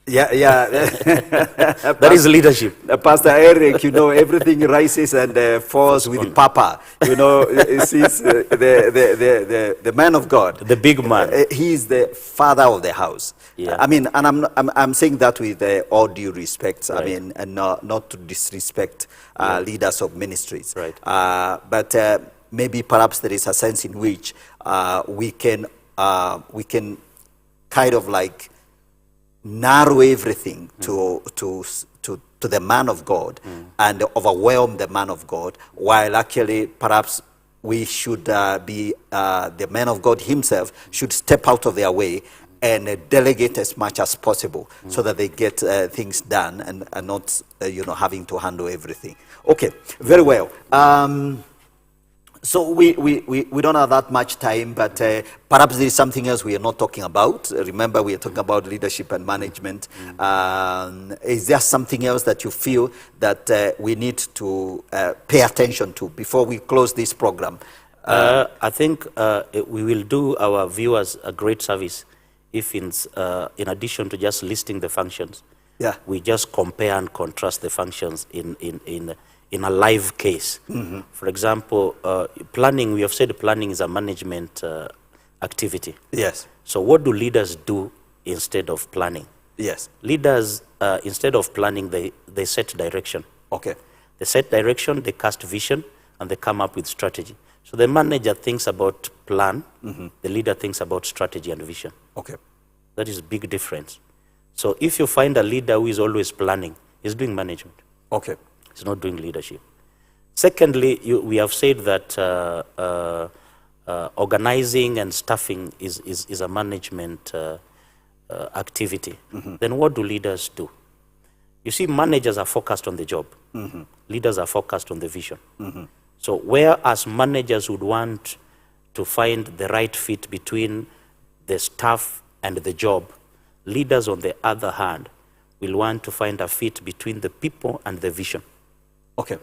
Yeah. That is leadership. Pastor Eric, you know, everything rises and falls with Papa. You know, he's the man of God. The big man. He is the father of the house. Yeah. I mean, and I'm saying that with all due respect. Right. I mean, and not to disrespect leaders of ministries. Right. But maybe perhaps there is a sense in which we can kind of like narrow everything to the man of God and overwhelm the man of God, while actually perhaps we should be the man of God himself should step out of their way and delegate as much as possible so that they get things done and not having to handle everything. Okay, very well. So we don't have that much time, but perhaps there is something else we are not talking about. Remember, we are talking about leadership and management. Is there something else that you feel that we need to pay attention to before we close this program? I think we will do our viewers a great service if in addition to just listing the functions, we just compare and contrast the functions in a live case. For example, planning, we have said planning is a management activity. Yes. So what do leaders do instead of planning? Yes. Leaders, instead of planning, they set direction. Okay. They set direction, they cast vision, and they come up with strategy. So the manager thinks about plan, the leader thinks about strategy and vision. Okay. That is a big difference. So if you find a leader who is always planning, he's doing management. Okay. He's not doing leadership. Secondly, we have said that organizing and staffing is a management activity. Then what do leaders do? You see, managers are focused on the job. Leaders are focused on the vision. So whereas managers would want to find the right fit between the staff and the job, leaders, on the other hand, will want to find a fit between the people and the vision. Okay.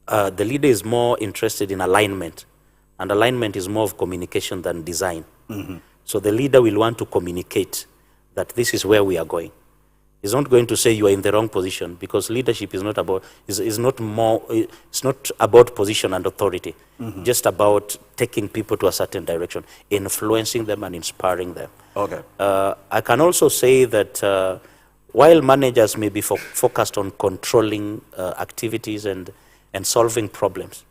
The leader is more interested in alignment, and alignment is more of communication than design. So the leader will want to communicate that this is where we are going. He's not going to say you are in the wrong position, because leadership is not about it's not about position and authority. Just about taking people to a certain direction, influencing them and inspiring them. Okay. I can also say that while managers may be focused on controlling activities and solving problems,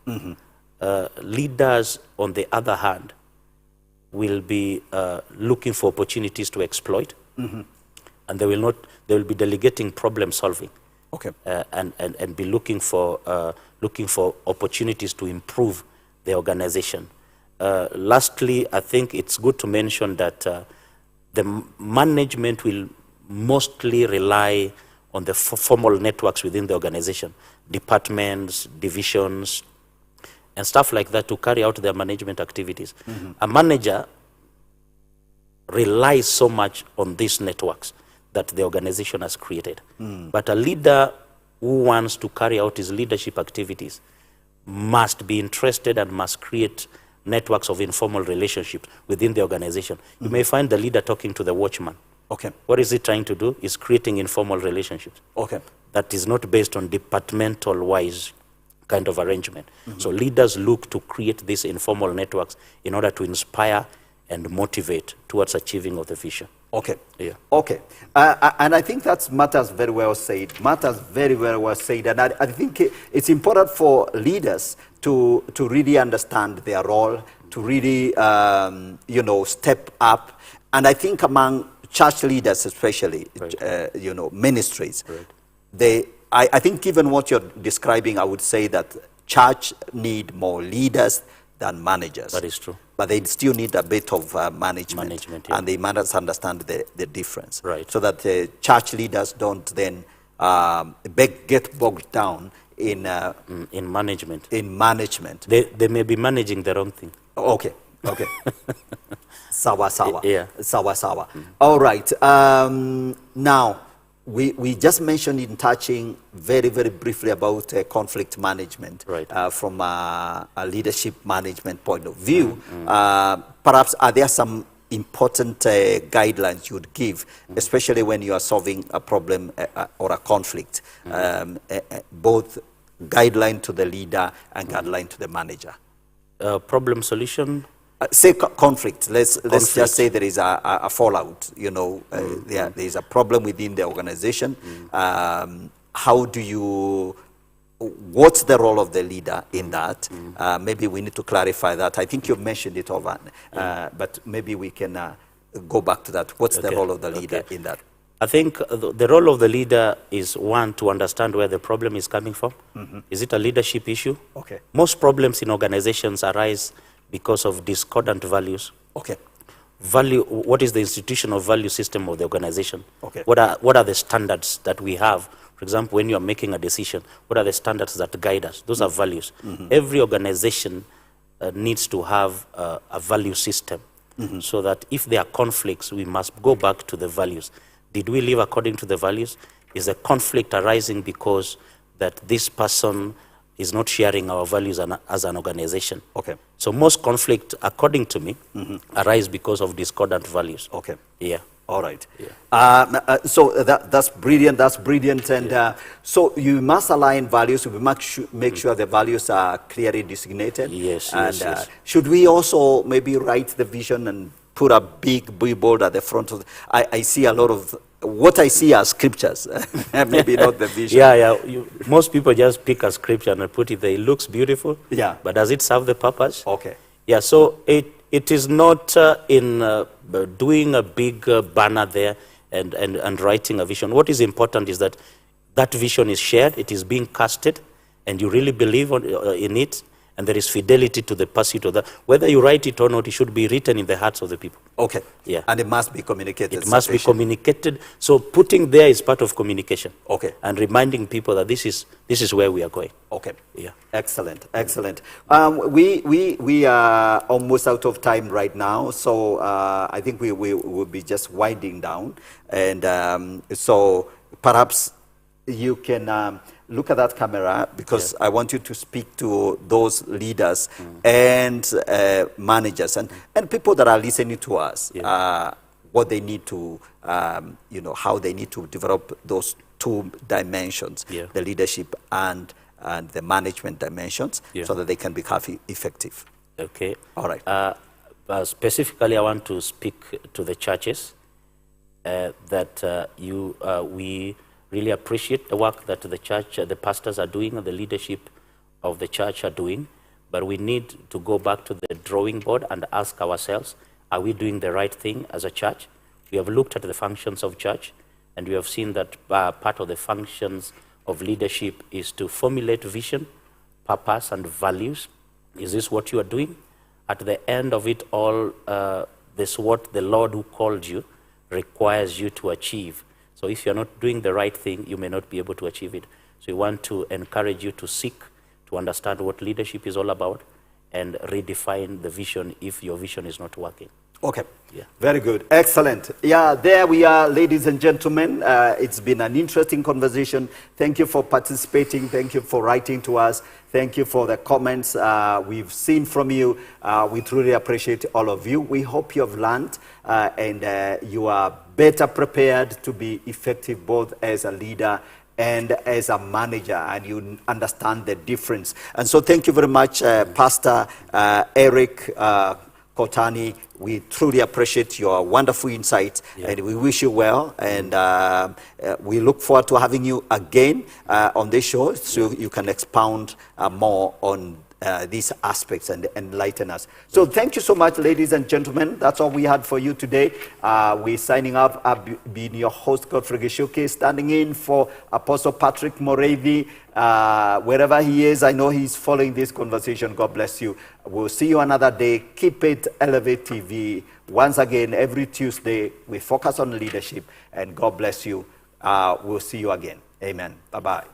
leaders, on the other hand, will be looking for opportunities to exploit, and they will be delegating problem solving. Okay. And be looking for opportunities to improve the organization. Lastly, I think it's good to mention that the management will mostly rely on the formal networks within the organization, departments, divisions, and stuff like that, to carry out their management activities. A manager relies so much on these networks that the organization has created. But a leader who wants to carry out his leadership activities must be interested and must create networks of informal relationships within the organization. You may find the leader talking to the watchman. Okay. What is he trying to do? Is creating informal relationships. Okay. That is not based on departmental-wise kind of arrangement. So leaders look to create these informal networks in order to inspire and motivate towards achieving of the vision. Okay. Yeah. Okay. And I think that matters very well said. Matters very, very well said. And I think it's important for leaders to really understand their role, to really, you know, step up. And I think among church leaders especially, you know, ministries, I think given what you're describing, I would say that church need more leaders than managers. That is true. But they still need a bit of management, yeah. and they must understand the difference. Right. So that church leaders don't then get bogged down in management. In management. They may be managing the wrong thing. Okay. Okay. Sawa sawa. Yeah. Sawa sawa. All right. Now, we just mentioned in touching very, very briefly about conflict management, from a leadership management point of view. Perhaps are there some important guidelines you would give, especially when you are solving a problem or a conflict, both guideline to the leader and guideline to the manager? Problem solution? Say conflict. Let's just say there is a fallout. You know, there is a problem within the organization. How do you? What's the role of the leader in that? Maybe we need to clarify that. I think you've mentioned it over, but maybe we can go back to that. What's the role of the leader in that? I think the role of the leader is, one, to understand where the problem is coming from. Is it a leadership issue? Okay. Most problems in organizations arise because of discordant values. Okay. Value. What is the institutional value system of the organization? Okay. What are the standards that we have? For example, when you are making a decision, what are the standards that guide us? Those are values. Every organization needs to have a value system, so that if there are conflicts, we must go back to the values. Did we live according to the values? Is a conflict arising because that this person is not sharing our values as an organization? Okay. So most conflict, according to me, arise because of discordant values. Okay. Yeah. All right. Yeah. So that's brilliant. That's brilliant. And so you must align values. We must make sure the values are clearly designated. Yes. And yes. should we also maybe write the vision and put a big billboard at the front of? I see a lot of what I see as scriptures, maybe not the vision. Yeah. Most people just pick a scripture and put it there. It looks beautiful. Yeah. But does it serve the purpose? Okay. Yeah. So it is not in doing a big banner there and writing a vision. What is important is that that vision is shared, it is being casted, and you really believe in it, and there is fidelity to the pursuit of that. Whether you write it or not, it should be written in the hearts of the people. Okay. Yeah. And it must be communicated. It must be communicated. So putting there is part of communication. Okay. And reminding people that this is where we are going. Okay. Yeah. Excellent. Excellent. We are almost out of time right now, so I think we will be just winding down, and so perhaps you can look at that camera, because I want you to speak to those leaders and managers and people that are listening to us, what they need to, how they need to develop those two dimensions, the leadership and the management dimensions, so that they can become effective. Okay. All right. Specifically, I want to speak to the churches that we really appreciate the work that the church, the pastors are doing, and the leadership of the church are doing. But we need to go back to the drawing board and ask ourselves, are we doing the right thing as a church? We have looked at the functions of church, and we have seen that part of the functions of leadership is to formulate vision, purpose, and values. Is this what you are doing? At the end of it all, this is what the Lord who called you requires you to achieve. So if you're not doing the right thing, you may not be able to achieve it. So we want to encourage you to seek to understand what leadership is all about and redefine the vision if your vision is not working. Okay. Yeah. Very good. Excellent. Yeah, there we are, ladies and gentlemen. It's been an interesting conversation. Thank you for participating. Thank you for writing to us. Thank you for the comments we've seen from you. We truly appreciate all of you. We hope you have learned and you are better prepared to be effective both as a leader and as a manager, and you understand the difference. And so thank you very much, Pastor ERICK Kotani. We truly appreciate your wonderful insights, and we wish you well. And we look forward to having you again on this show, so you can expound more on these aspects and enlighten us. So thank you so much, ladies and gentlemen. That's all we had for you today. We're signing up. I've been your host, Godfrey Gichuki, standing in for Apostle Patrick Moravi. Wherever he is, I know he's following this conversation. God bless you. We'll see you another day. Keep it Elevate TV. Once again, every Tuesday, we focus on leadership, and God bless you. We'll see you again. Amen. Bye-bye.